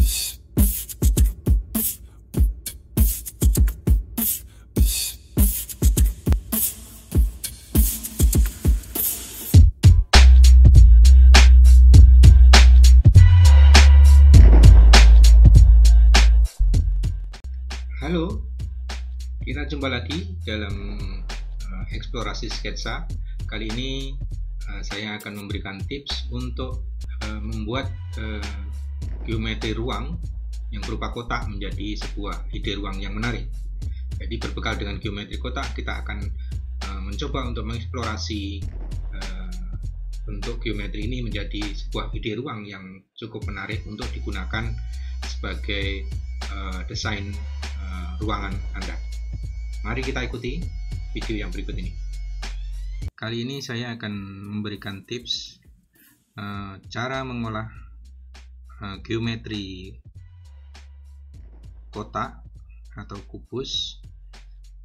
Halo, kita jumpa lagi dalam eksplorasi sketsa. Kali ini saya akan memberikan tips untuk membuat geometri ruang yang berupa kotak menjadi sebuah ide ruang yang menarik. Jadi berbekal dengan geometri kotak, kita akan mencoba untuk mengeksplorasi bentuk geometri ini menjadi sebuah ide ruang yang cukup menarik untuk digunakan sebagai desain ruangan Anda. Mari kita ikuti video yang berikut ini. Kali ini saya akan memberikan tips cara mengolah geometri kotak atau kubus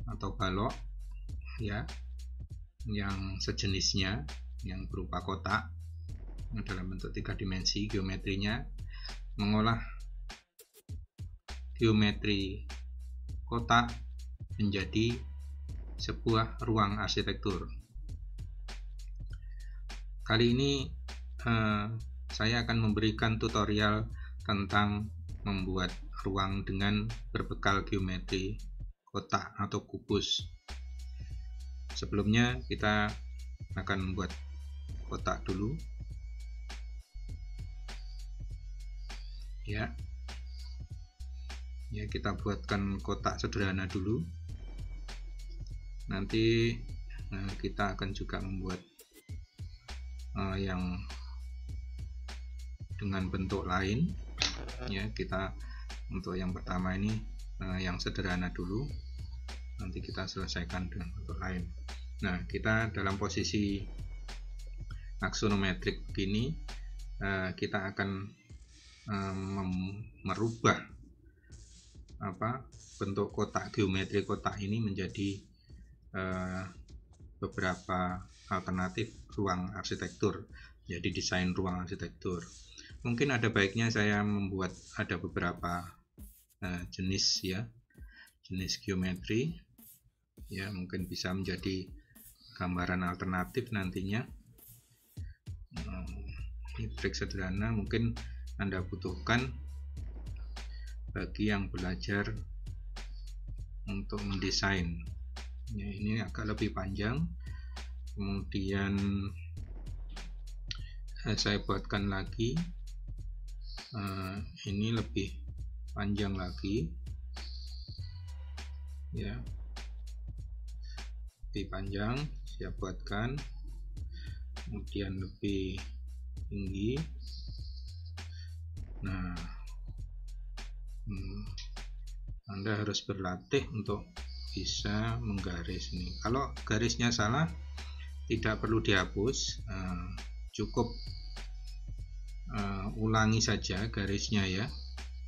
atau balok ya, yang sejenisnya, yang berupa kotak dalam bentuk 3 dimensi geometrinya, mengolah geometri kotak menjadi sebuah ruang arsitektur. Kali ini saya akan memberikan tutorial tentang membuat ruang dengan berbekal geometri kotak atau kubus. Sebelumnya kita akan membuat kotak dulu ya. Kita buatkan kotak sederhana dulu. Nanti kita akan juga membuat yang dengan bentuk lain ya. Kita untuk yang pertama ini yang sederhana dulu, nanti kita selesaikan dengan bentuk lain. Nah, kita dalam posisi aksonometrik begini, kita akan merubah bentuk kotak, geometri kotak ini menjadi beberapa alternatif ruang arsitektur, jadi desain ruang arsitektur. Mungkin ada baiknya saya membuat ada beberapa jenis ya, jenis geometri ya, mungkin bisa menjadi gambaran alternatif nantinya. Ini trik sederhana mungkin Anda butuhkan bagi yang belajar untuk mendesain ya. Ini agak lebih panjang, kemudian saya buatkan lagi ini lebih panjang lagi ya, lebih panjang saya buatkan, kemudian lebih tinggi. Nah, Anda harus berlatih untuk bisa menggaris ini. Kalau garisnya salah, tidak perlu dihapus, cukup ulangi saja garisnya ya,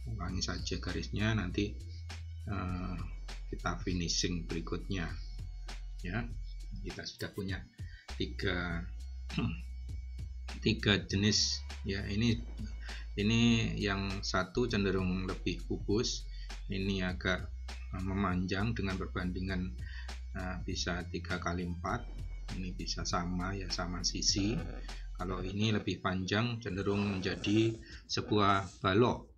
ulangi saja garisnya, nanti kita finishing berikutnya ya. Kita sudah punya tiga jenis ya. Ini yang satu cenderung lebih kubus, ini agak memanjang dengan perbandingan bisa 3x4, ini bisa sama ya, sama sisi. Kalau ini lebih panjang, cenderung menjadi sebuah balok.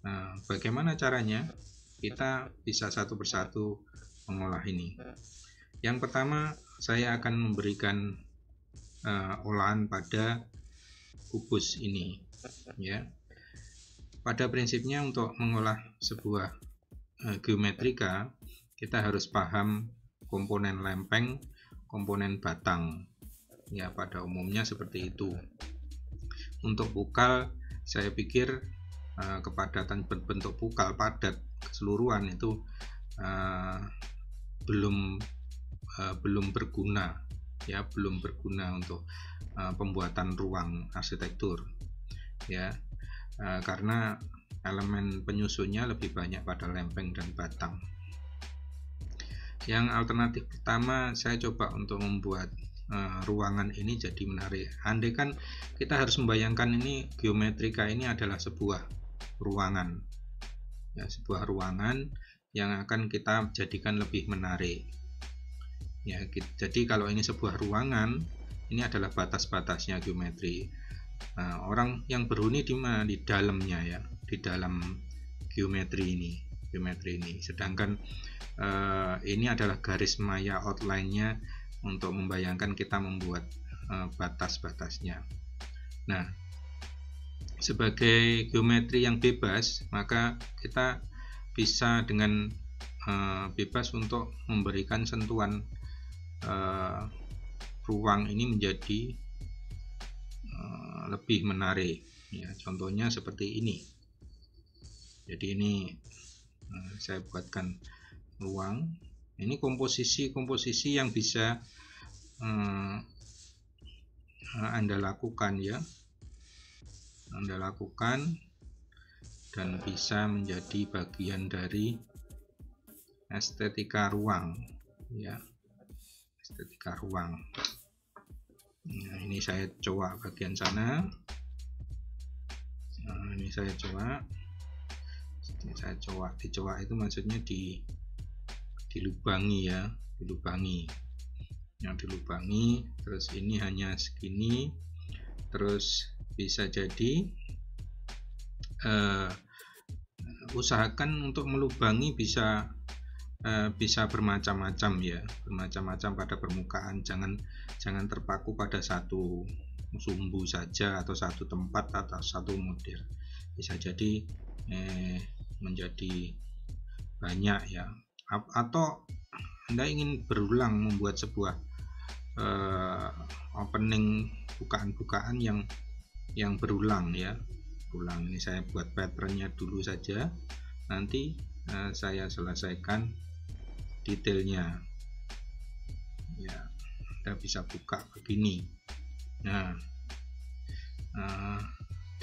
Nah, bagaimana caranya? Kita bisa satu persatu mengolah ini. Yang pertama, saya akan memberikan olahan pada kubus ini ya. Pada prinsipnya untuk mengolah sebuah geometrika, kita harus paham komponen lempeng, komponen batang ya, pada umumnya seperti itu. Untuk bukal, saya pikir kepadatan bentuk bukal padat keseluruhan itu belum berguna ya, belum berguna untuk pembuatan ruang arsitektur ya, karena elemen penyusunnya lebih banyak pada lempeng dan batang. Yang alternatif pertama, saya coba untuk membuat ruangan ini jadi menarik. Andai kan kita harus membayangkan ini geometrika ini adalah sebuah ruangan, ya, sebuah ruangan yang akan kita jadikan lebih menarik, ya. Jadi kalau ini sebuah ruangan, ini adalah batas-batasnya geometri. Nah, orang yang berhuni di mana? Di dalamnya, ya, di dalam geometri ini. Sedangkan ini adalah garis maya outline-nya untuk membayangkan kita membuat batas-batasnya. Nah, sebagai geometri yang bebas, maka kita bisa dengan bebas untuk memberikan sentuhan ruang ini menjadi lebih menarik, ya. Contohnya seperti ini. Jadi ini saya buatkan ruang. Ini komposisi yang bisa Anda lakukan, ya. Anda lakukan dan bisa menjadi bagian dari estetika ruang, ya. Estetika ruang. Nah, ini saya coba bagian sana. Nah, ini saya coba. Dicoba itu maksudnya dilubangi, ya, dilubangi. Terus ini hanya segini. Terus bisa jadi usahakan untuk melubangi bisa bermacam-macam, ya, bermacam-macam pada permukaan. Jangan terpaku pada satu sumbu saja atau satu tempat atau satu model. Bisa jadi menjadi banyak, ya. Atau Anda ingin berulang membuat sebuah opening, bukaan-bukaan yang berulang, ya. Ini saya buat patternnya dulu saja, nanti saya selesaikan detailnya, ya. Anda bisa buka begini. Nah,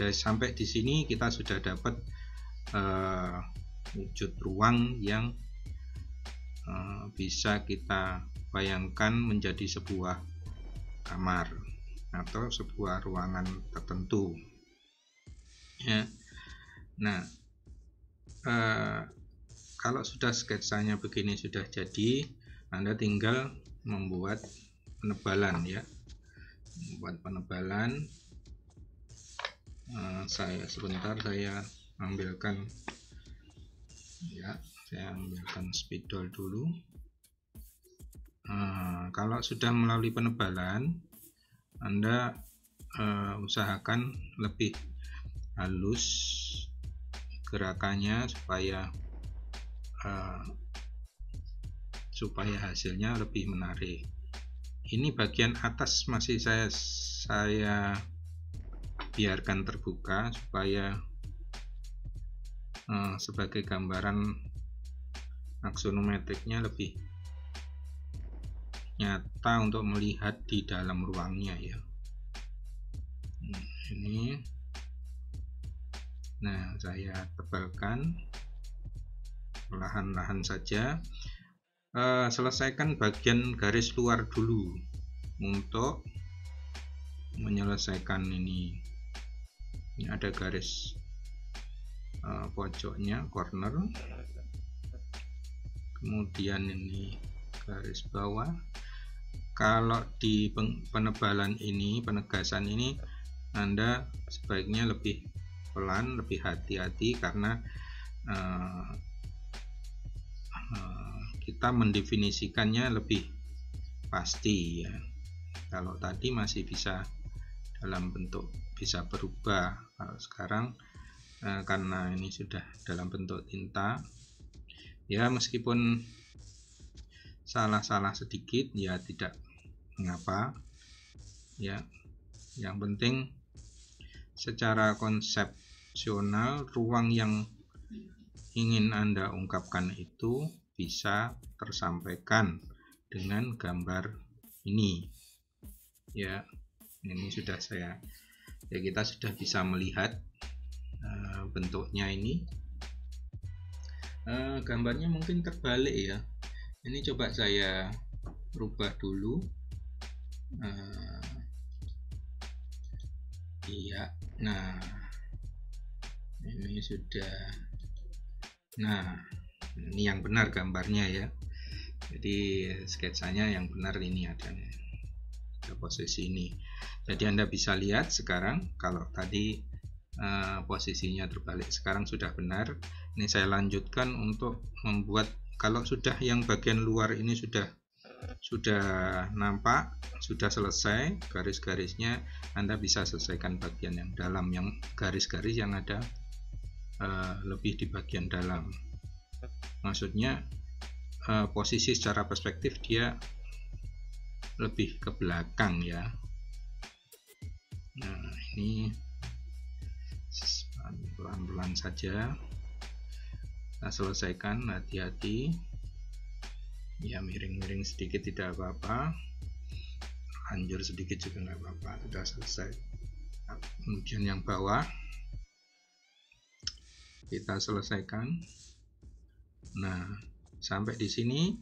dari sampai di sini kita sudah dapat wujud ruang yang bisa kita bayangkan menjadi sebuah kamar atau sebuah ruangan tertentu, ya. Nah, kalau sudah sketsanya begini sudah jadi, Anda tinggal membuat penebalan, ya. Membuat penebalan. Saya ambilkan, ya, saya ambilkan spidol dulu. Kalau sudah melalui penebalan, Anda usahakan lebih halus gerakannya supaya hasilnya lebih menarik. Ini bagian atas masih saya biarkan terbuka supaya sebagai gambaran aksonometriknya lebih nyata untuk melihat di dalam ruangnya, ya. Ini, nah, saya tebalkan perlahan-lahan saja. Selesaikan bagian garis luar dulu untuk menyelesaikan ini. Ini ada garis pojoknya, corner. Kemudian ini garis bawah. Kalau di penebalan ini, penegasan ini, Anda sebaiknya lebih pelan, lebih hati-hati, karena kita mendefinisikannya lebih pasti, ya. Kalau tadi masih bisa dalam bentuk, bisa berubah. Kalau sekarang karena ini sudah dalam bentuk tinta, ya, meskipun salah-salah sedikit, ya, tidak mengapa, ya. Yang penting secara konsepsional ruang yang ingin Anda ungkapkan itu bisa tersampaikan dengan gambar ini, ya. Ini sudah ya, kita sudah bisa melihat bentuknya ini. Gambarnya mungkin terbalik, ya. Ini coba saya rubah dulu. Iya, nah, Ini sudah. Nah, ini yang benar gambarnya ya. Jadi sketsanya yang benar ini adanya posisi ini. Jadi Anda bisa lihat sekarang kalau tadi posisinya terbalik, sekarang sudah benar. Ini saya lanjutkan untuk membuat, kalau sudah yang bagian luar ini sudah nampak, sudah selesai garis-garisnya, Anda bisa selesaikan bagian yang dalam, yang garis-garis yang ada lebih di bagian dalam. Maksudnya posisi secara perspektif dia lebih ke belakang ya. Nah, ini pelan-pelan saja kita selesaikan, hati-hati ya, miring-miring sedikit tidak apa-apa, hancur sedikit juga nggak apa-apa, sudah selesai. Kemudian yang bawah kita selesaikan. Nah, sampai di sini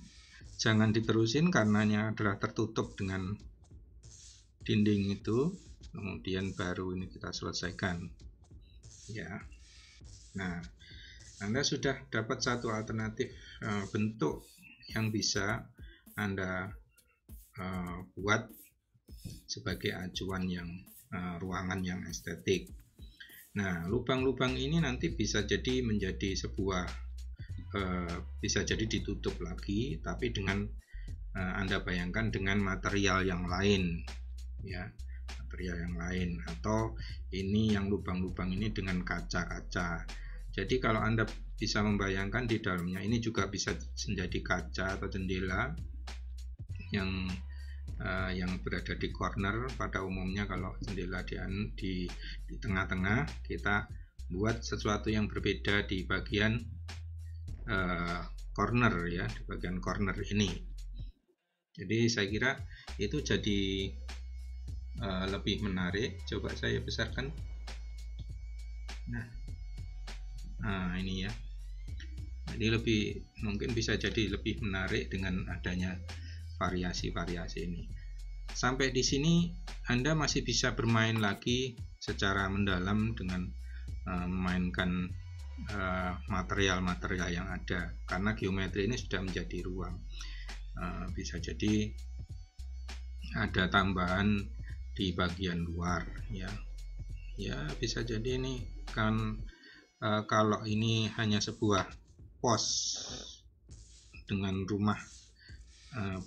jangan diterusin karenanya adalah tertutup dengan dinding itu. Kemudian baru ini kita selesaikan ya. Nah, Anda sudah dapat satu alternatif bentuk yang bisa Anda buat sebagai acuan yang ruangan yang estetik. Nah, lubang-lubang ini nanti bisa jadi menjadi sebuah bisa jadi ditutup lagi, tapi dengan Anda bayangkan dengan material yang lain ya, material yang lain, atau ini yang lubang-lubang ini dengan kaca-kaca. Jadi kalau Anda bisa membayangkan di dalamnya ini juga bisa menjadi kaca atau jendela yang berada di corner. Pada umumnya kalau jendela di tengah-tengah, kita buat sesuatu yang berbeda di bagian corner ya, di bagian corner ini. Jadi saya kira itu jadi lebih menarik. Coba saya besarkan. Nah, ini ya. Jadi mungkin bisa jadi lebih menarik dengan adanya variasi-variasi ini. Sampai di sini Anda masih bisa bermain lagi secara mendalam dengan memainkan material-material yang ada, karena geometri ini sudah menjadi ruang. Bisa jadi ada tambahan di bagian luar ya. Bisa jadi ini kan kalau ini hanya sebuah pos dengan rumah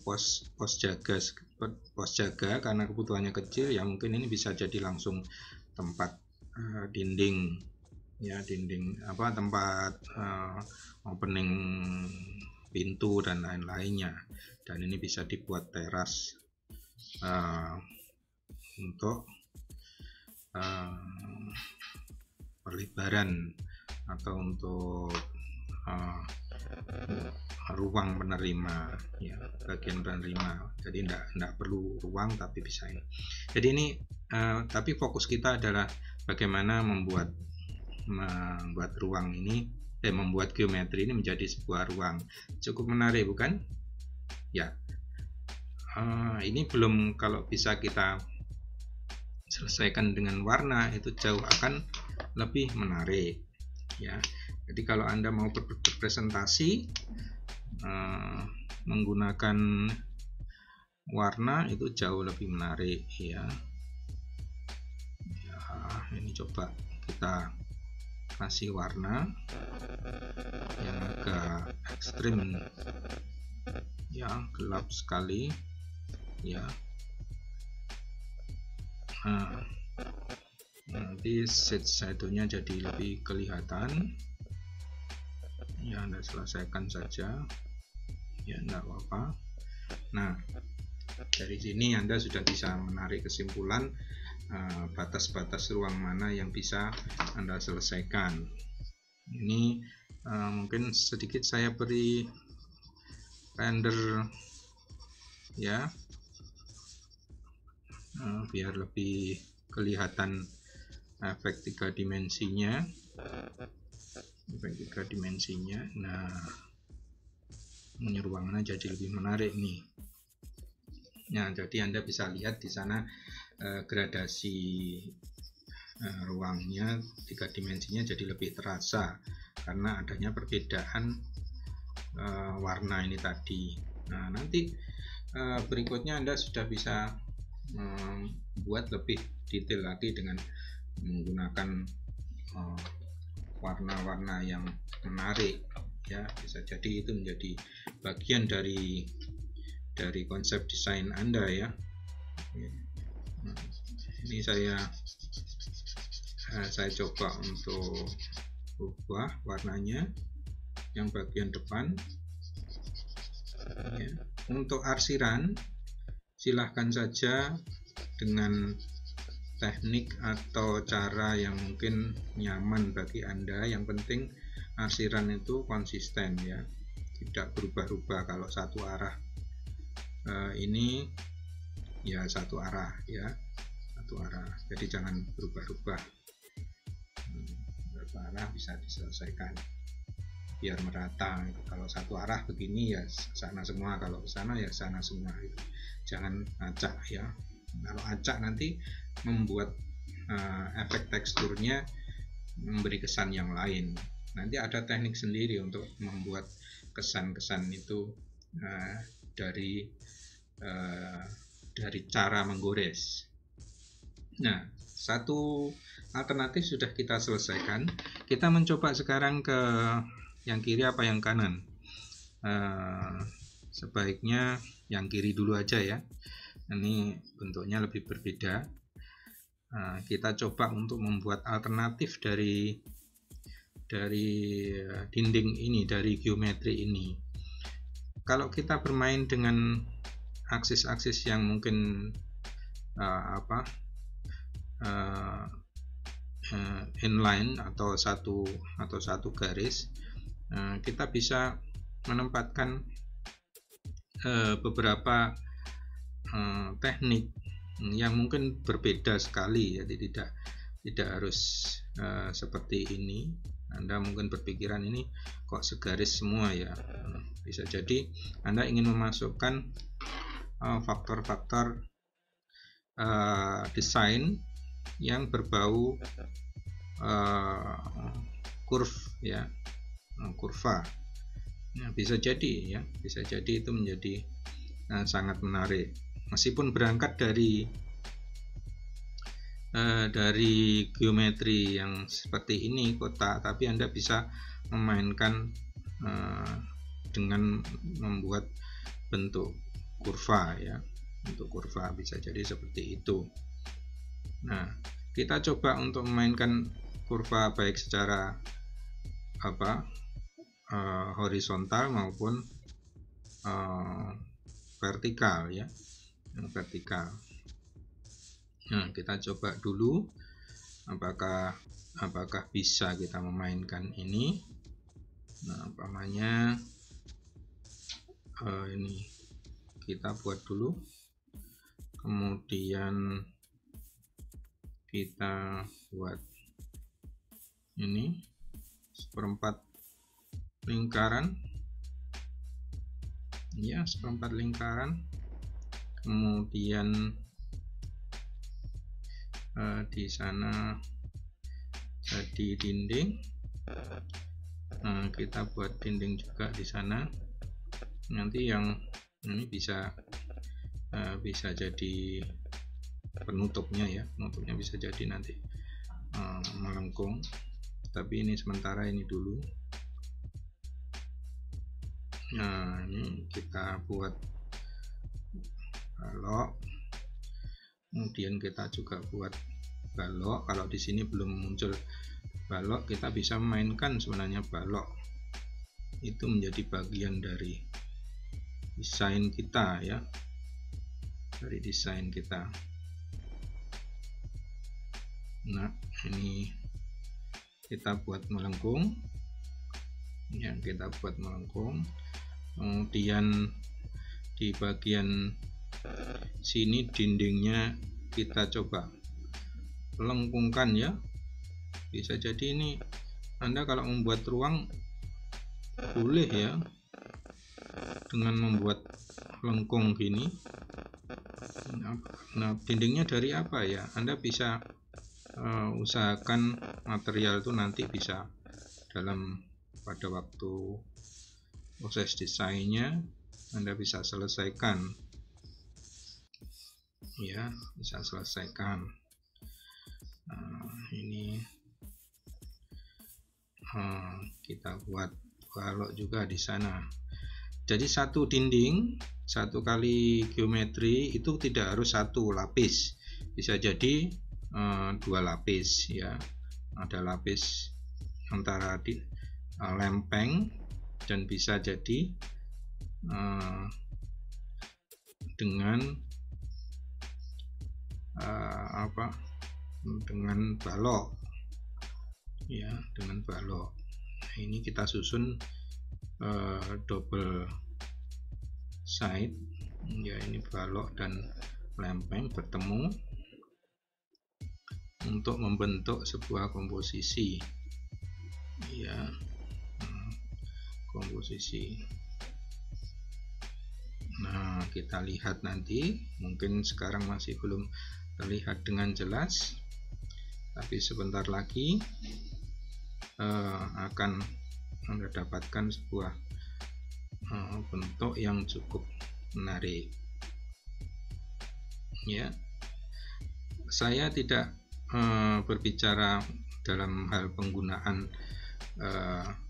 pos jaga karena kebutuhannya kecil ya, mungkin ini bisa jadi langsung tempat dinding ya, tempat opening pintu dan lain-lainnya, dan ini bisa dibuat teras untuk perlebaran atau untuk ruang penerima ya, bagian penerima. Jadi tidak perlu ruang tapi bisa ini. Jadi ini tapi fokus kita adalah bagaimana membuat ruang ini, membuat geometri ini menjadi sebuah ruang. Cukup menarik bukan ya? Ini belum, kalau bisa kita selesaikan dengan warna itu jauh akan lebih menarik ya. Jadi kalau Anda mau berpresentasi menggunakan warna itu jauh lebih menarik ya. Ini coba kita kasih warna yang agak ekstrim ya, gelap sekali ya. Nanti shadownya jadi lebih kelihatan ya. Anda selesaikan saja ya, enggak apa-apa. Nah, dari sini Anda sudah bisa menarik kesimpulan batas-batas ruang mana yang bisa Anda selesaikan. Ini mungkin sedikit saya beri render ya, biar lebih kelihatan efek tiga dimensinya. Nah, ini ruangannya jadi lebih menarik nih. Nah, jadi Anda bisa lihat di sana gradasi ruangnya, 3 dimensinya jadi lebih terasa karena adanya perbedaan warna ini tadi. Nah, nanti berikutnya Anda sudah bisa membuat lebih detail lagi dengan menggunakan warna-warna yang menarik ya. Bisa jadi itu menjadi bagian dari konsep desain Anda ya. Nah, ini saya coba untuk ubah warnanya yang bagian depan ya. Untuk arsiran silahkan saja dengan teknik atau cara yang mungkin nyaman bagi Anda. Yang penting arsiran itu konsisten ya, tidak berubah-ubah. Kalau satu arah ini ya satu arah ya, satu arah, jadi jangan berubah-ubah. Berubah arah bisa diselesaikan biar merata. Kalau satu arah begini ya sana semua, kalau ke sana ya sana semua. Itu jangan acak ya. Kalau acak nanti membuat efek teksturnya memberi kesan yang lain. Nanti ada teknik sendiri untuk membuat kesan-kesan itu dari cara menggores. Nah, satu alternatif sudah kita selesaikan. Kita mencoba sekarang ke yang kiri apa yang kanan. Sebaiknya yang kiri dulu aja ya. Ini bentuknya lebih berbeda. Kita coba untuk membuat alternatif dari dinding ini, dari geometri ini. Kalau kita bermain dengan aksis-aksis yang mungkin inline atau satu garis, kita bisa menempatkan beberapa teknik yang mungkin berbeda sekali, jadi tidak harus seperti ini. Anda mungkin berpikiran ini kok segaris semua ya. Bisa jadi Anda ingin memasukkan faktor-faktor desain yang berbau curve ya, kurva. Nah, bisa jadi ya, bisa jadi itu menjadi sangat menarik. Meskipun berangkat dari geometri yang seperti ini kotak, tapi Anda bisa memainkan dengan membuat bentuk kurva ya, bentuk kurva bisa jadi seperti itu. Nah, kita coba untuk memainkan kurva baik secara horizontal maupun vertikal ya, vertikal. Nah, kita coba dulu apakah bisa kita memainkan ini. Nah, umpamanya ini kita buat dulu, kemudian kita buat ini seperempat lingkaran ya, seperempat lingkaran, kemudian di sana jadi dinding. Kita buat dinding juga di sana. Nanti yang ini bisa jadi penutupnya ya, penutupnya bisa jadi nanti melengkung, tapi ini sementara ini dulu. Nah, ini kita buat balok, kemudian kita juga buat balok. Kalau di sini belum muncul balok, kita bisa memainkan sebenarnya balok itu menjadi bagian dari desain kita ya, dari desain kita. Nah, ini kita buat melengkung ya, kita buat melengkung. Kemudian di bagian sini dindingnya kita coba lengkungkan ya. Bisa jadi ini Anda kalau membuat ruang boleh ya dengan membuat lengkung gini. Nah, dindingnya dari apa ya? Anda bisa usahakan material itu nanti bisa pada waktu proses desainnya Anda bisa selesaikan, ya, bisa selesaikan. Ini kita buat balok juga di sana. Jadi satu dinding, satu kali geometri itu tidak harus satu lapis, bisa jadi 2 lapis, ya. Ada lapis antara di lempeng, dan bisa jadi dengan dengan balok, ya, dengan balok. Nah, ini kita susun double side, ya, ini balok dan lempeng bertemu untuk membentuk sebuah komposisi, ya, komposisi. Nah, kita lihat nanti, mungkin sekarang masih belum terlihat dengan jelas, tapi sebentar lagi akan Anda dapatkan sebuah bentuk yang cukup menarik, ya. Saya tidak berbicara dalam hal penggunaan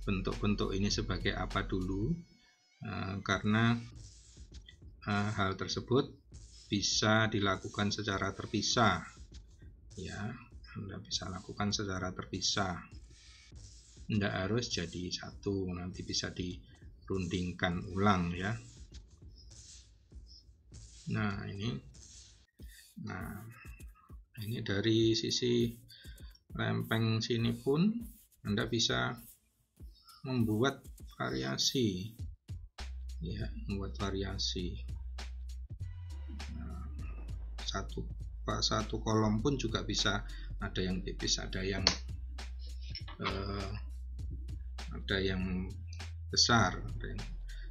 bentuk-bentuk ini sebagai apa dulu, karena hal tersebut bisa dilakukan secara terpisah, ya. Anda bisa lakukan secara terpisah, tidak harus jadi satu, nanti bisa dirundingkan ulang, ya. Nah, ini dari sisi lempeng sini pun Anda bisa membuat variasi, ya, membuat variasi. Satu kolom pun juga bisa, ada yang tipis, ada yang besar, ada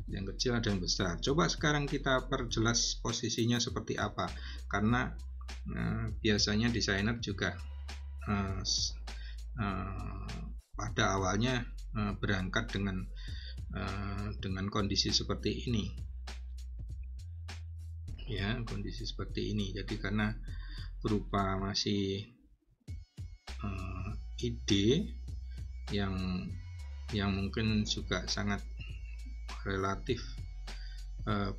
yang kecil, ada yang besar. Coba sekarang kita perjelas posisinya seperti apa, karena biasanya desainer juga pada awalnya berangkat dengan kondisi seperti ini, ya, kondisi seperti ini. Jadi karena berupa masih ide yang mungkin juga sangat relatif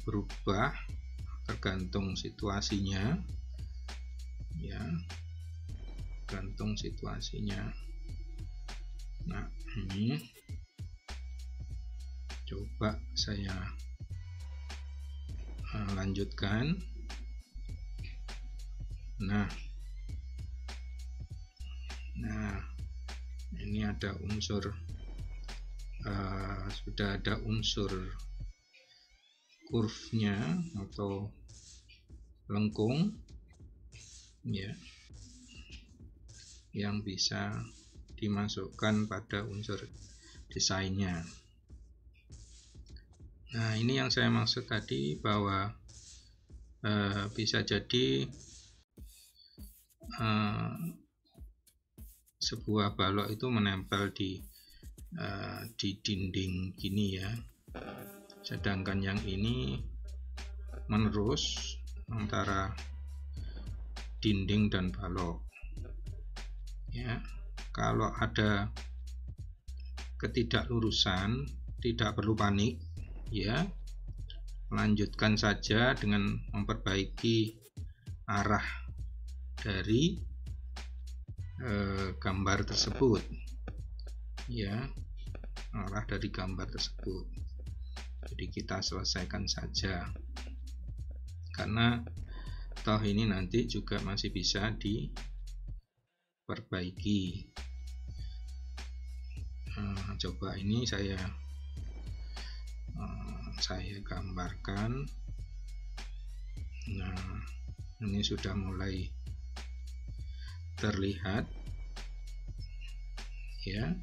berubah tergantung situasinya, ya, tergantung situasinya. Nah, ini coba saya lanjutkan. Nah, ini ada unsur, sudah ada unsur kurvnya atau lengkung, ya, yang bisa dimasukkan pada unsur desainnya. Nah, ini yang saya maksud tadi, bahwa bisa jadi sebuah balok itu menempel di dinding gini, ya, sedangkan yang ini menerus antara dinding dan balok, ya. Kalau ada ketidaklurusan, tidak perlu panik, ya, lanjutkan saja dengan memperbaiki arah dari gambar tersebut, ya, arah dari gambar tersebut. Jadi kita selesaikan saja, karena toh ini nanti juga masih bisa diperbaiki. Coba ini saya gambarkan. Nah, ini sudah mulai terlihat, ya,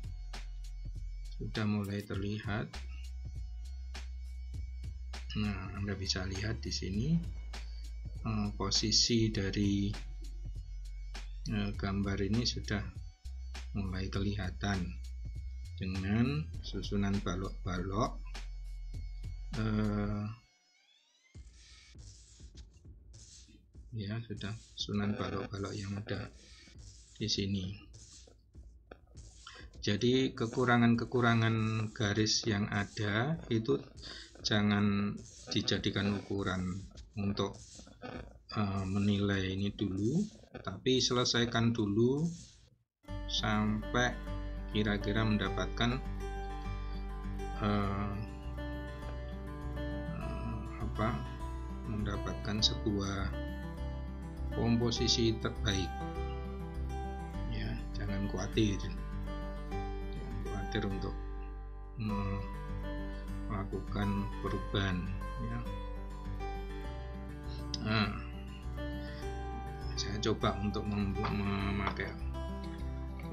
sudah mulai terlihat. Nah, Anda bisa lihat di sini posisi dari gambar ini sudah mulai kelihatan dengan susunan balok-balok ya, sudah susunan balok-balok yang ada di sini. Jadi kekurangan-kekurangan garis yang ada itu jangan dijadikan ukuran untuk menilai ini dulu, tapi selesaikan dulu sampai kira-kira mendapatkan mendapatkan sebuah komposisi terbaik ya. Jangan khawatir untuk melakukan perubahan ya. Nah, saya coba untuk memakai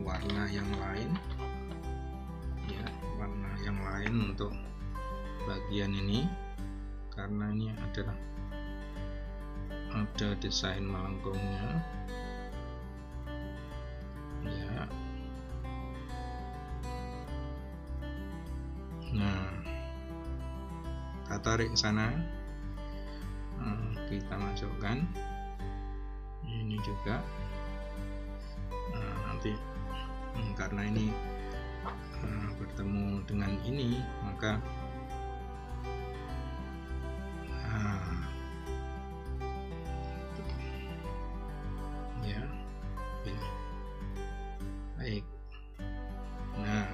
warna yang lain ya, warna yang lain untuk bagian ini, karena ini ada desain melengkungnya ya. Nah, kita tarik ke sana, kita masukkan ini juga. Nanti karena ini bertemu dengan ini, maka ya ini baik. Nah,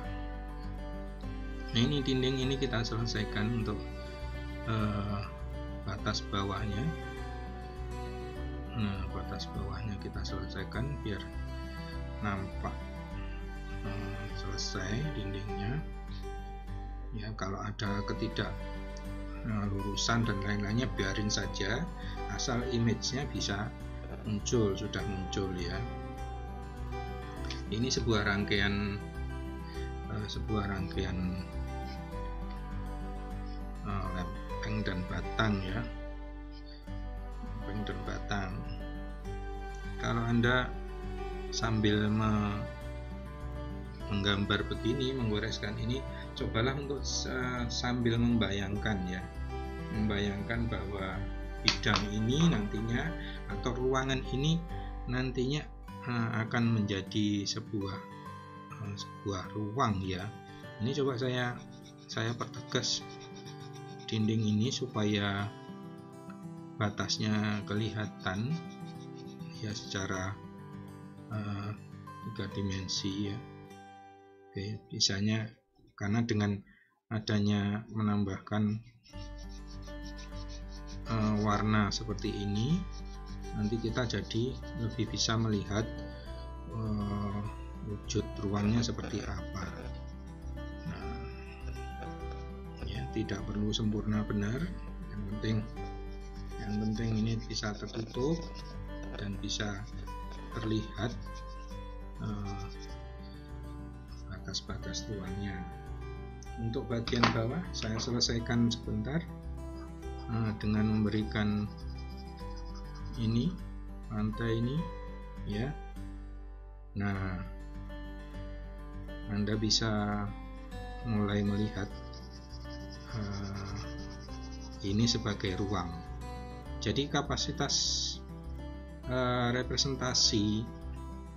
ini dinding ini kita selesaikan untuk batas bawahnya. Nah, batas bawahnya kita selesaikan biar nampak selesai dindingnya ya. Kalau ada lurusan dan lain-lainnya biarin saja, asal image-nya bisa muncul, sudah muncul ya. Ini sebuah rangkaian lempeng dan batang ya, lempeng dan batang. Kalau Anda sambil menggambar begini, menggoreskan ini, cobalah untuk sambil membayangkan ya, membayangkan bahwa bidang ini nantinya atau ruangan ini nantinya akan menjadi sebuah ruang ya. Ini coba saya pertegas dinding ini supaya batasnya kelihatan ya secara 3 dimensi ya. Oke, bisanya karena dengan adanya menambahkan warna seperti ini, nanti kita jadi lebih bisa melihat wujud ruangnya seperti apa. Nah, ya, tidak perlu sempurna benar, yang penting ini bisa tertutup dan bisa terlihat batas-batas ruangnya. Untuk bagian bawah saya selesaikan sebentar dengan memberikan ini lantai ini ya. Nah, Anda bisa mulai melihat ini sebagai ruang. Jadi kapasitas representasi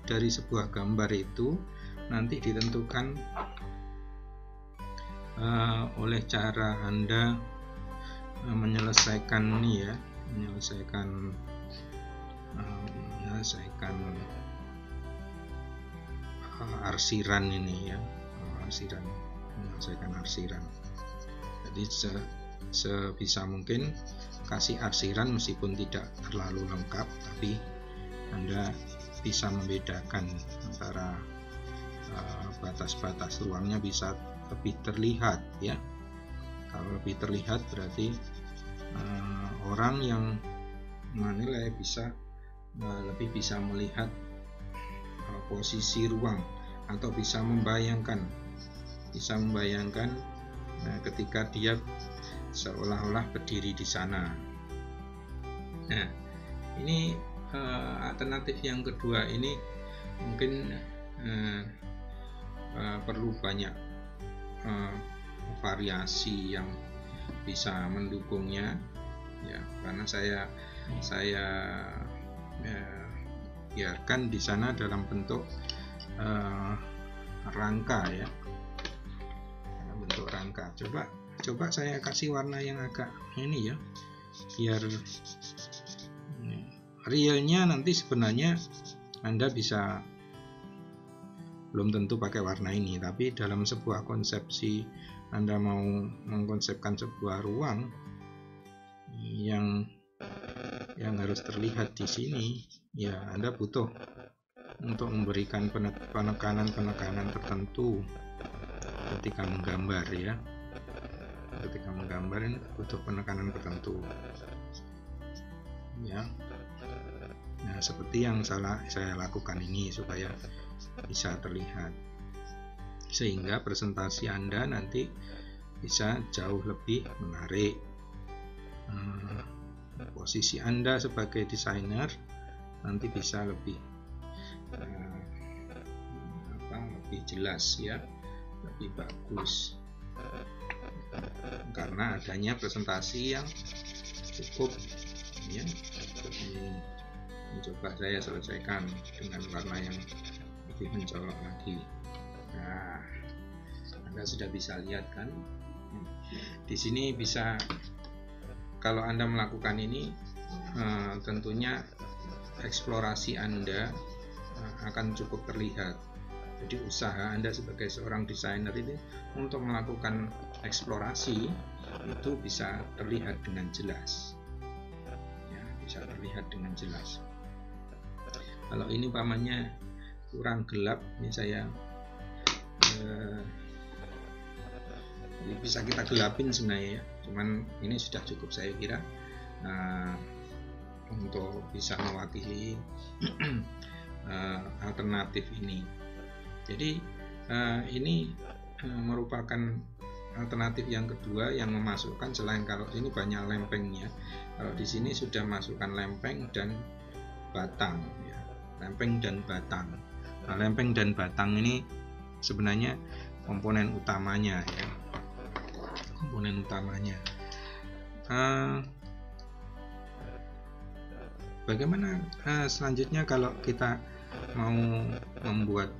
dari sebuah gambar itu nanti ditentukan oleh cara Anda menyelesaikan ini ya, menyelesaikan arsiran ini ya, menyelesaikan arsiran. Jadi sebisa mungkin kasih arsiran meskipun tidak terlalu lengkap, tapi Anda bisa membedakan antara batas-batas ruangnya bisa lebih terlihat ya. Kalau lebih terlihat berarti orang yang menilai lebih bisa melihat posisi ruang atau bisa membayangkan ketika dia seolah-olah berdiri di sana. Nah, ini alternatif yang kedua ini mungkin perlu banyak variasi yang bisa mendukungnya ya, karena saya biarkan di sana dalam bentuk rangka ya, dalam bentuk rangka. Coba saya kasih warna yang agak ini ya, biar realnya nanti sebenarnya Anda bisa belum tentu pakai warna ini, tapi dalam sebuah konsepsi Anda mau mengkonsepkan sebuah ruang yang harus terlihat di sini ya, Anda butuh untuk memberikan penekanan tertentu ketika menggambar ya. Ketika menggambar ini butuh penekanan tertentu ya. Nah, seperti yang saya lakukan ini supaya bisa terlihat, sehingga presentasi Anda nanti bisa jauh lebih menarik. Posisi Anda sebagai desainer nanti bisa lebih lebih jelas ya, lebih bagus, karena adanya presentasi yang cukup ya. Ini coba saya selesaikan dengan warna yang lebih mencolok lagi. Nah, Anda sudah bisa lihat kan, di sini bisa, kalau Anda melakukan ini tentunya eksplorasi Anda akan cukup terlihat. Jadi usaha Anda sebagai seorang desainer ini untuk melakukan eksplorasi itu bisa terlihat dengan jelas ya, bisa terlihat dengan jelas. Kalau ini umpamanya kurang gelap, ini saya bisa kita gelapin sebenarnya ya, cuman ini sudah cukup saya kira untuk bisa mewakili alternatif ini. Jadi ini merupakan alternatif yang kedua yang memasukkan, selain kalau ini banyak lempengnya, kalau di sini sudah masukkan lempeng dan batang ya, lempeng dan batang. Nah, lempeng dan batang ini sebenarnya komponen utamanya ya, komponen utamanya. Bagaimana selanjutnya kalau kita mau membuat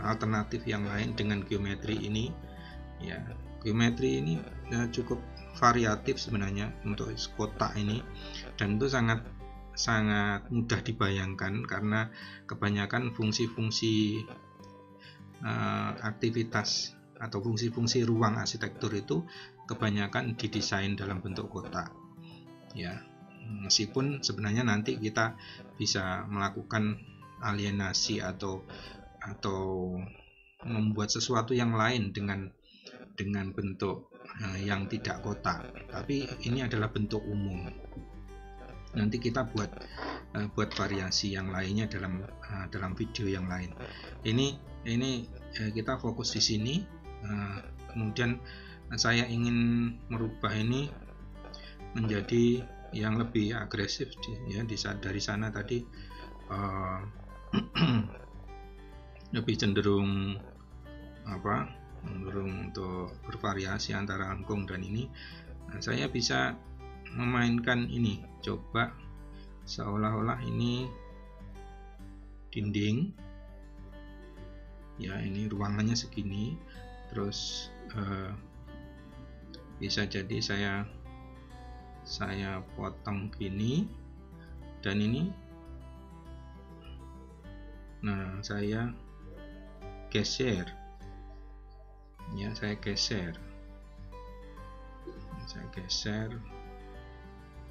alternatif yang lain dengan geometri ini ya? Geometri ini cukup variatif sebenarnya untuk kotak ini, dan itu sangat mudah dibayangkan karena kebanyakan fungsi-fungsi aktivitas atau fungsi-fungsi ruang arsitektur itu kebanyakan didesain dalam bentuk kotak ya. Meskipun sebenarnya nanti kita bisa melakukan alienasi atau membuat sesuatu yang lain dengan bentuk yang tidak kotak, tapi ini adalah bentuk umum. Nanti kita buat variasi yang lainnya dalam video yang lain. Ini kita fokus di sini. Kemudian saya ingin merubah ini menjadi yang lebih agresif ya, dari sana tadi lebih cenderung untuk bervariasi antara lengkung dan ini. Saya bisa memainkan ini, coba seolah-olah ini dinding ya, ini ruangannya segini, terus bisa jadi saya potong gini dan ini, nah saya geser ya, saya geser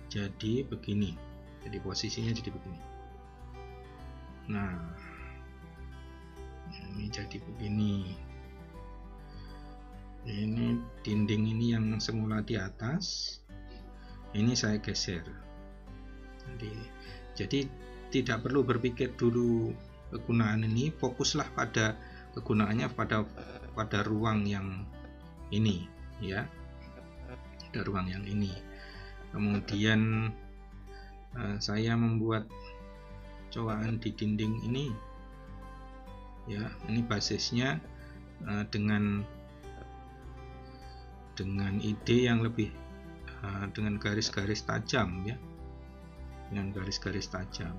jadi begini, jadi posisinya jadi begini. Nah, ini jadi begini. Ini dinding ini yang semula di atas, ini saya geser. Jadi tidak perlu berpikir dulu kegunaan ini, fokuslah pada kegunaannya pada ruang yang ini ya, pada ruang yang ini. Kemudian saya membuat cowaan di dinding ini ya. Ini basisnya dengan ide yang lebih dengan garis-garis tajam, ya, dengan garis-garis tajam.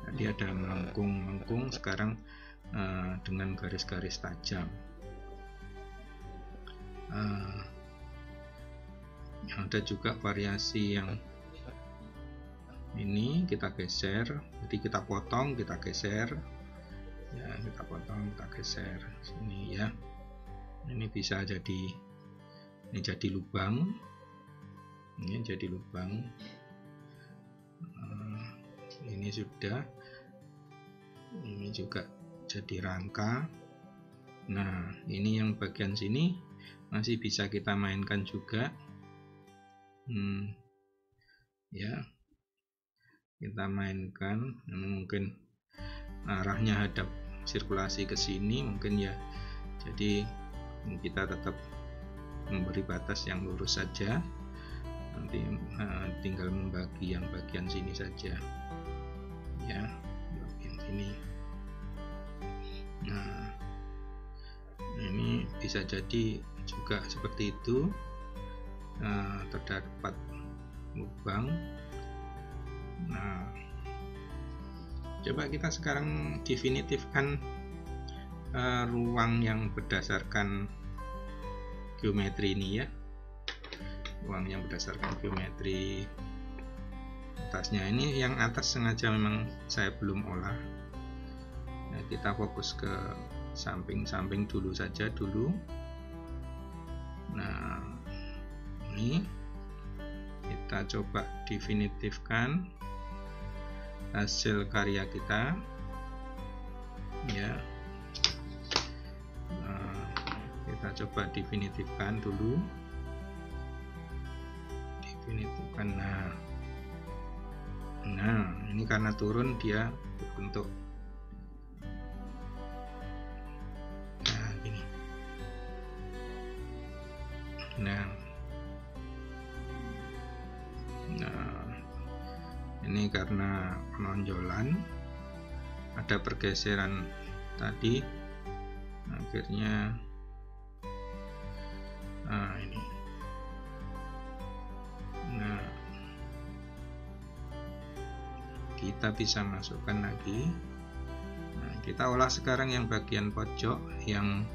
Tadi ada melengkung, sekarang dengan garis-garis tajam. Ada juga variasi yang ini kita geser, jadi kita potong, kita geser, ya, kita potong, kita geser sini, ya. Ini bisa jadi, ini jadi lubang, ini jadi lubang, ini sudah, ini juga jadi rangka. Nah, ini yang bagian sini masih bisa kita mainkan juga, ya, kita mainkan. Mungkin arahnya hadap sirkulasi ke sini, mungkin, ya. Jadi kita tetap memberi batas yang lurus saja, nanti tinggal membagi yang bagian sini saja, ya, bagian sini. Nah, ini bisa jadi juga seperti itu, terdapat lubang. Nah, coba kita sekarang definitifkan ruang yang berdasarkan geometri ini, ya, ruang yang berdasarkan geometri atasnya. Ini yang atas sengaja memang saya belum olah. Nah, kita fokus ke samping-samping dulu saja dulu. Nah, ini kita coba definitifkan hasil karya kita, ya. Kita coba definitifkan dulu, definitifkan. Nah, ini karena turun dia berbentuk, nah, gini. Nah, ini karena penonjolan, ada pergeseran tadi, akhirnya ini. Nah, kita bisa masukkan lagi. Nah, kita olah sekarang yang bagian pojok yang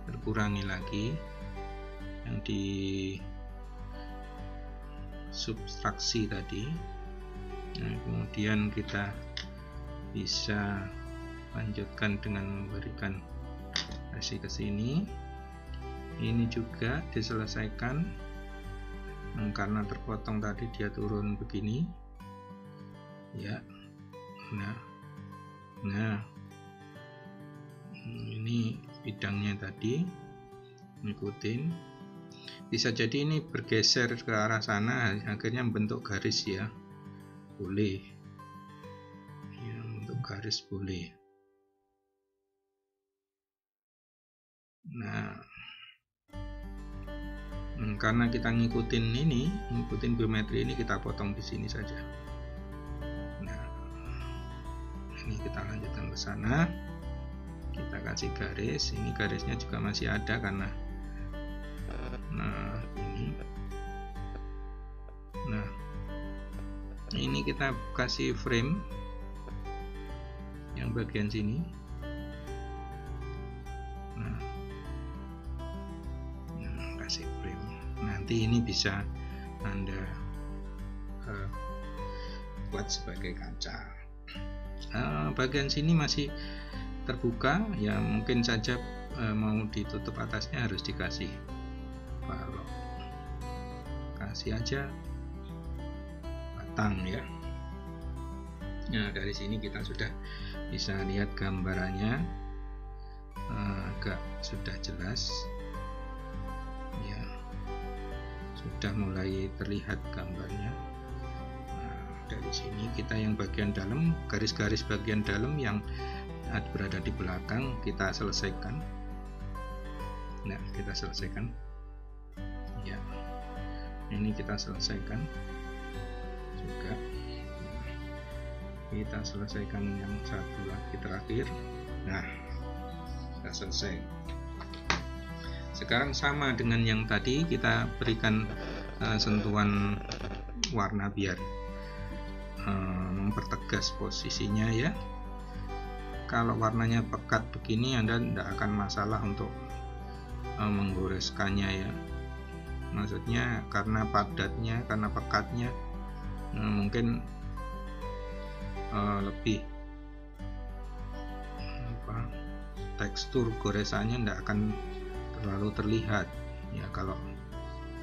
terkurangi lagi, yang di subtraksi tadi. Nah, kemudian kita bisa lanjutkan dengan memberikan versi ke sini. Ini juga diselesaikan, karena terpotong tadi dia turun begini, ya. Nah, ini bidangnya tadi, ngikutin. Bisa jadi ini bergeser ke arah sana, akhirnya membentuk garis, ya, boleh, ya, bentuk garis boleh. Nah, karena kita ngikutin geometri ini, kita potong di sini saja. Nah, ini kita lanjutkan ke sana, kita kasih garis. Ini garisnya juga masih ada karena, nah, ini. Nah, ini kita kasih frame yang bagian sini. Nah, kasih frame. Nanti ini bisa Anda buat sebagai kaca. Bagian sini masih terbuka, ya, mungkin saja mau ditutup atasnya harus dikasih balok. Kasih aja batang, ya. Nah, dari sini kita sudah bisa lihat gambarannya, agak sudah jelas, ya, sudah mulai terlihat gambarnya. Nah, dari sini kita yang bagian dalam, garis-garis bagian dalam yang berada di belakang kita selesaikan. Nah, kita selesaikan, ya, ini kita selesaikan juga. kita selesaikan yang satu lagi terakhir. Nah, sudah selesai. Sekarang sama dengan yang tadi, kita berikan sentuhan warna biar mempertegas posisinya ya. Kalau warnanya pekat begini, Anda tidak akan masalah untuk menggoreskannya ya. Maksudnya karena padatnya, karena pekatnya, mungkin lebih tekstur goresannya tidak akan terlalu terlihat ya kalau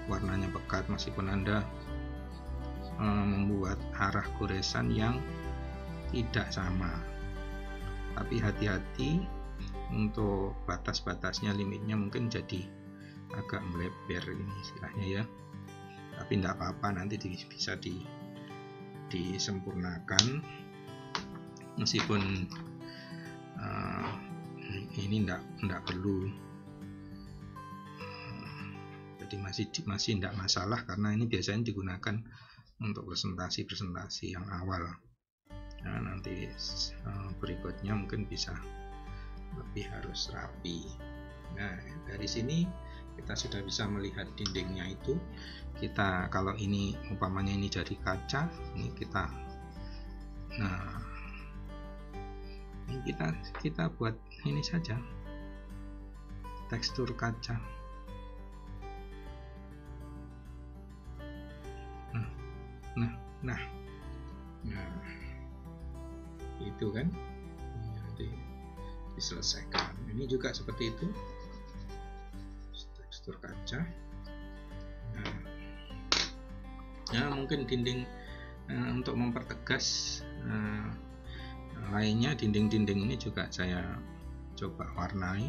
warnanya pekat, meskipun Anda membuat arah goresan yang tidak sama. Tapi hati-hati untuk batas-batasnya, limitnya mungkin jadi agak melebar ini istilahnya ya. Tapi tidak apa-apa, nanti bisa disempurnakan, meskipun ini tidak perlu, jadi masih tidak masalah, karena ini biasanya digunakan untuk presentasi yang awal. Nah, nanti berikutnya mungkin bisa lebih harus rapi. Nah, dari sini kita sudah bisa melihat dindingnya itu. Kita kalau ini umpamanya ini dari kaca, ini kita, nah ini kita buat ini saja tekstur kaca. Nah itu kan diselesaikan. Ini juga seperti itu, tekstur kaca. Nah, mungkin dinding untuk mempertegas lainnya, dinding-dinding ini juga saya coba warnai.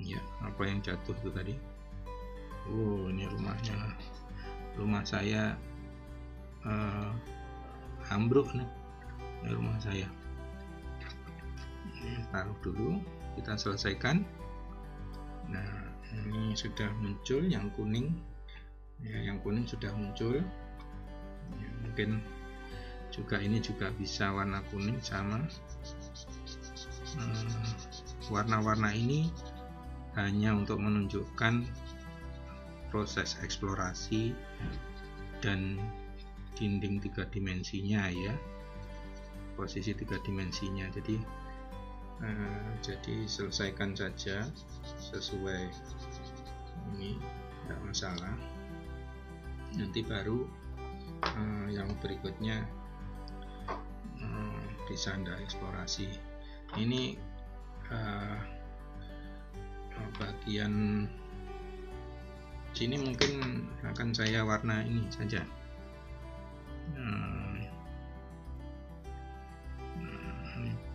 Ya, apa yang jatuh itu tadi? Oh, ini rumah saya ambruk nih. Ini rumah saya. Taruh dulu, kita selesaikan. Nah, ini sudah muncul yang kuning ya, yang kuning sudah muncul ya, mungkin juga ini juga bisa warna kuning sama. Warna-warna ini hanya untuk menunjukkan proses eksplorasi dan dinding 3 dimensinya ya, posisi 3 dimensinya. Jadi selesaikan saja sesuai ini, tidak masalah. Nanti baru yang berikutnya bisa Anda eksplorasi. Ini bagian sini mungkin akan saya warna ini saja.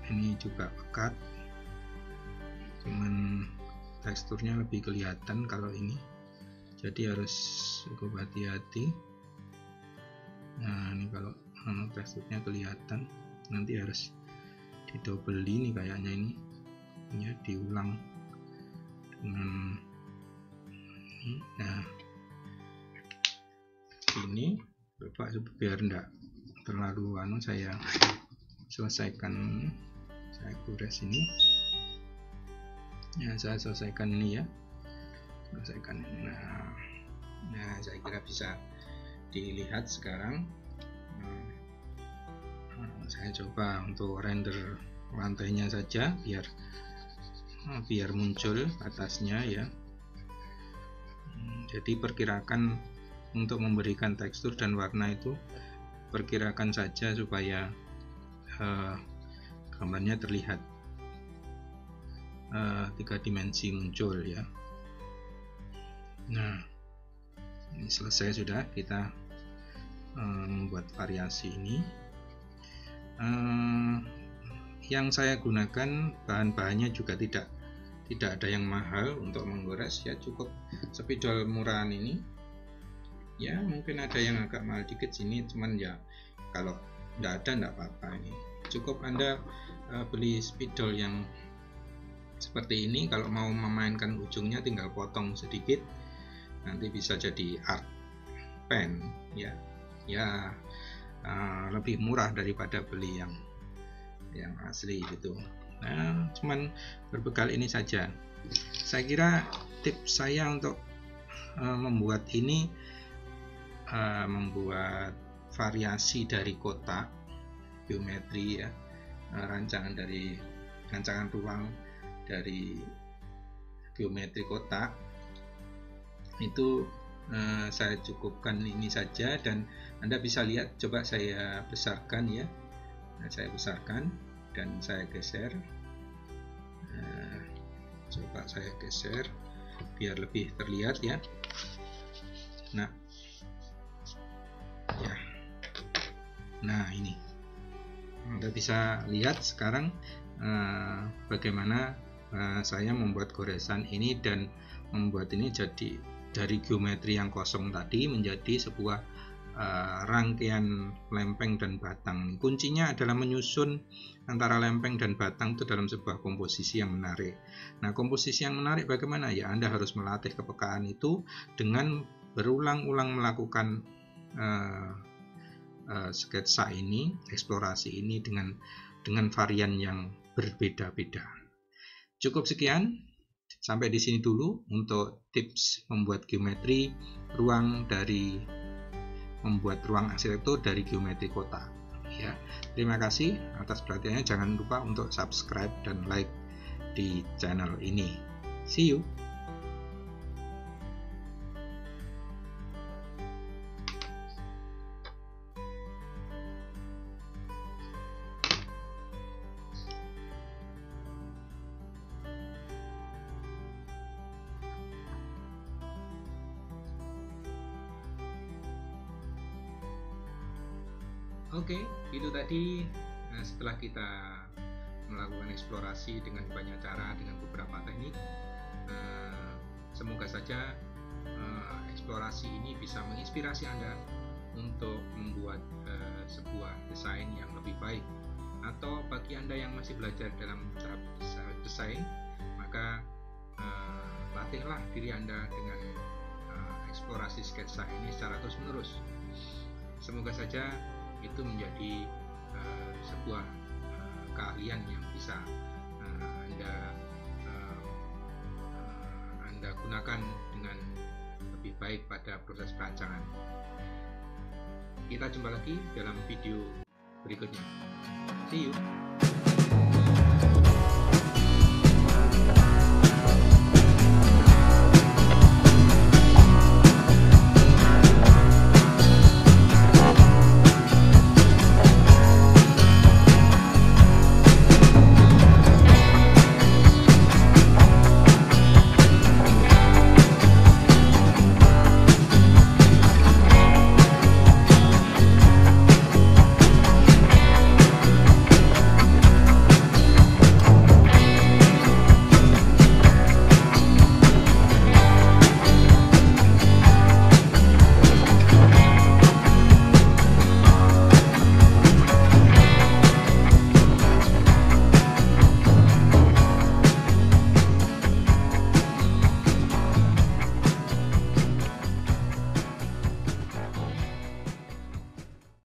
Ini juga pekat, cuman teksturnya lebih kelihatan kalau ini, jadi harus cukup hati-hati. Nah, ini kalau teksturnya kelihatan, nanti harus didobeli nih kayaknya ini ya, diulang dengan ini. Nah, ini coba biar enggak terlalu saya selesaikan, saya gores ini ya, saya selesaikan ini ya, selesaikan. Nah, saya kira bisa dilihat sekarang. Saya coba untuk render lantainya saja biar muncul atasnya ya. Jadi perkirakan untuk memberikan tekstur dan warna itu, perkirakan saja supaya gambarnya terlihat 3 dimensi muncul ya. Nah, ini selesai sudah, kita membuat variasi ini. Yang saya gunakan bahan-bahannya juga tidak ada yang mahal untuk menggores ya, cukup spidol murahan ini ya. Mungkin ada yang agak mahal dikit sini, cuman ya kalau tidak ada tidak apa-apa. Ini cukup Anda beli spidol yang seperti ini. Kalau mau memainkan ujungnya tinggal potong sedikit nanti bisa jadi art pen ya, lebih murah daripada beli yang asli gitu. Nah, cuman berbekal ini saja. Saya kira tips saya untuk membuat ini, membuat variasi dari kotak geometri ya, rancangan ruang dari geometri kotak itu saya cukupkan ini saja, dan Anda bisa lihat. Coba saya besarkan ya. Saya besarkan dan saya geser. Coba saya geser biar lebih terlihat ya. Nah ya, ini Anda bisa lihat sekarang bagaimana saya membuat goresan ini dan membuat ini jadi dari geometri yang kosong tadi menjadi sebuah rangkaian lempeng dan batang. Kuncinya adalah menyusun antara lempeng dan batang itu dalam sebuah komposisi yang menarik. Nah, komposisi yang menarik bagaimana? Ya, Anda harus melatih kepekaan itu dengan berulang-ulang melakukan sketsa ini, eksplorasi ini dengan varian yang berbeda-beda. Cukup sekian, sampai di sini dulu untuk tips membuat geometri ruang arsitektur dari geometri kotak. Ya, terima kasih atas perhatiannya. Jangan lupa untuk subscribe dan like di channel ini. See you. Oke, itu tadi setelah kita melakukan eksplorasi dengan banyak cara, dengan beberapa teknik. Semoga saja eksplorasi ini bisa menginspirasi Anda untuk membuat sebuah desain yang lebih baik. Atau bagi Anda yang masih belajar dalam tahap desain, maka latihlah diri Anda dengan eksplorasi sketsa ini secara terus-menerus. Semoga saja itu menjadi sebuah keahlian yang bisa Anda gunakan dengan lebih baik pada proses perancangan. Kita jumpa lagi dalam video berikutnya. See you.